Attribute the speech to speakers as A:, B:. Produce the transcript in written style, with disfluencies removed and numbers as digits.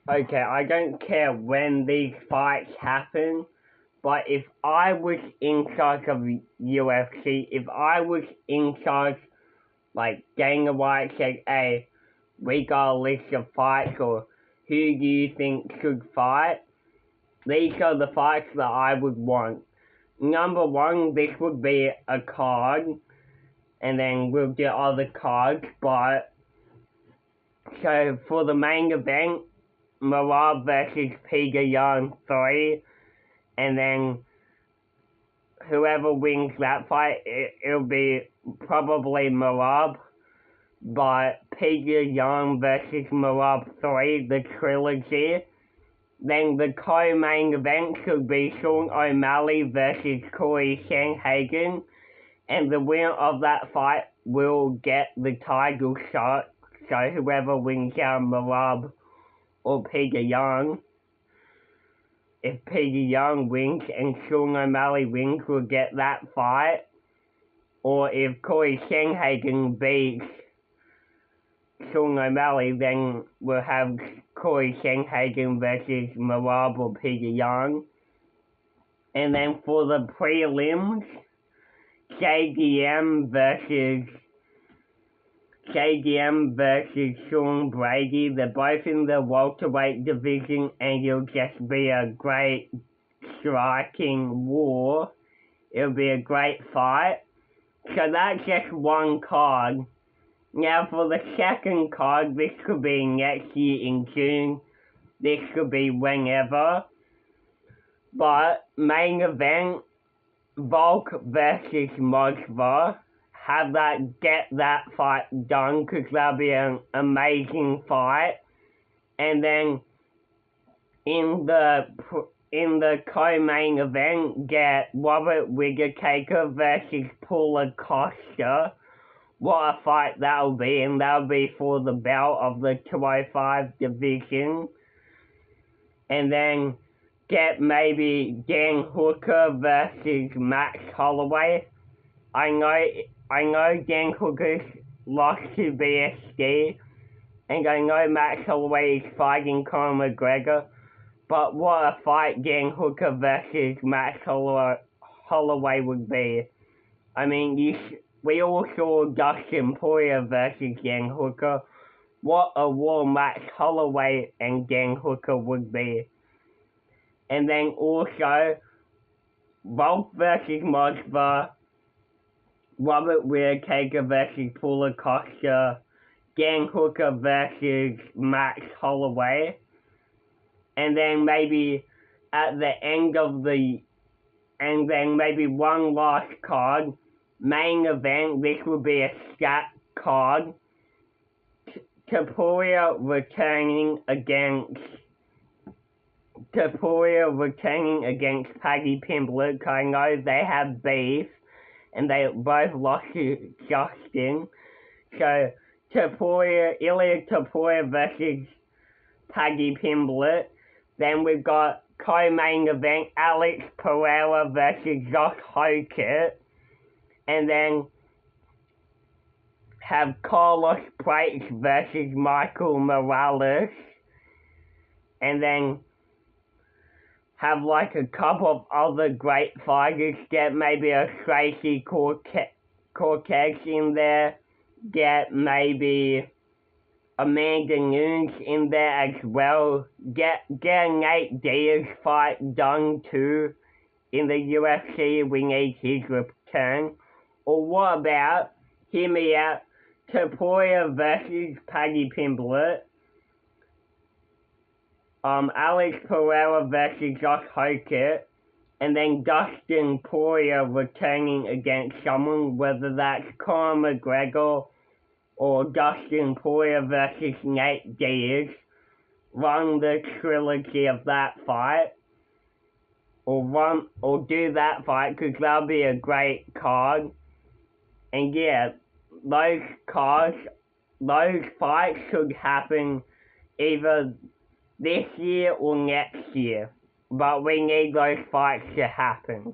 A: Okay, I don't care when these fights happen, but if I was in charge of UFC, if I was in charge, like Dana White said, hey, we got a list of fights, or who do you think should fight? These are the fights that I would want. Number one, this would be a card, and then we'll get other cards, but so for the main event, Marab versus Peter Yan 3, and then whoever wins that fight, it'll be probably Marab, but Peter Yan versus Marab 3, the trilogy. Then the co-main event could be Sean O'Malley versus Corey Sandhagen, and the winner of that fight will get the title shot, so whoever wins out Marab or Peter Yan. If Peter Yan wins and Sean O'Malley wins, we'll get that fight. Or if Corey Sandhagen beats Sean O'Malley, then we'll have Corey Sandhagen versus Marab or Peter Yan. And then for the prelims, JDM versus Sean Brady. They're both in the welterweight division, and it'll just be a great striking war. It'll be a great fight. So that's just one card. Now for the second card, this could be next year in June. This could be whenever. But main event, Volk versus Moskva. Get that fight done, because that'll be an amazing fight. And then in the co-main event, get Robert Whittaker versus Paulo Costa. What a fight that'll be, and that'll be for the belt of the 205 division. And then get maybe Dan Hooker versus Max Holloway. I know Dan Hooker's lost to BSD, and I know Max Holloway is fighting Conor McGregor, but what a fight Dan Hooker versus Max Holloway would be. I mean, we all saw Dustin Poirier versus Dan Hooker. What a war Max Holloway and Dan Hooker would be. And then also, Volk versus Moskva, Robert Whittaker versus Paulo Costa, Dan Hooker versus Max Holloway, and then maybe at the end of and then maybe one last card, main event, this will be a stat card, Topuria returning against Paddy Pimblett. I know they have beef, and they both lost to Justin. So, Ilya Topuria versus Paddy Pimblett. Then we've got co-main event, Alex Pereira versus Josh Hokett. And then have Carlos Prates versus Michael Morales. And then have like a couple of other great fighters, get maybe a Tracy Cortez in there, get maybe Amanda Nunes in there as well, get a Nate Diaz fight done too in the UFC. We need his return. Or what about, hear me out, Topuria versus Paddy Pimblett, Alex Pereira versus Josh Hokett, and then Dustin Poirier returning against someone, whether that's Conor McGregor or Dustin Poirier versus Nate Diaz. Run the trilogy of that fight, or do that fight, because that'll be a great card. And yeah, those fights should happen either this year or next year, but we need those fights to happen.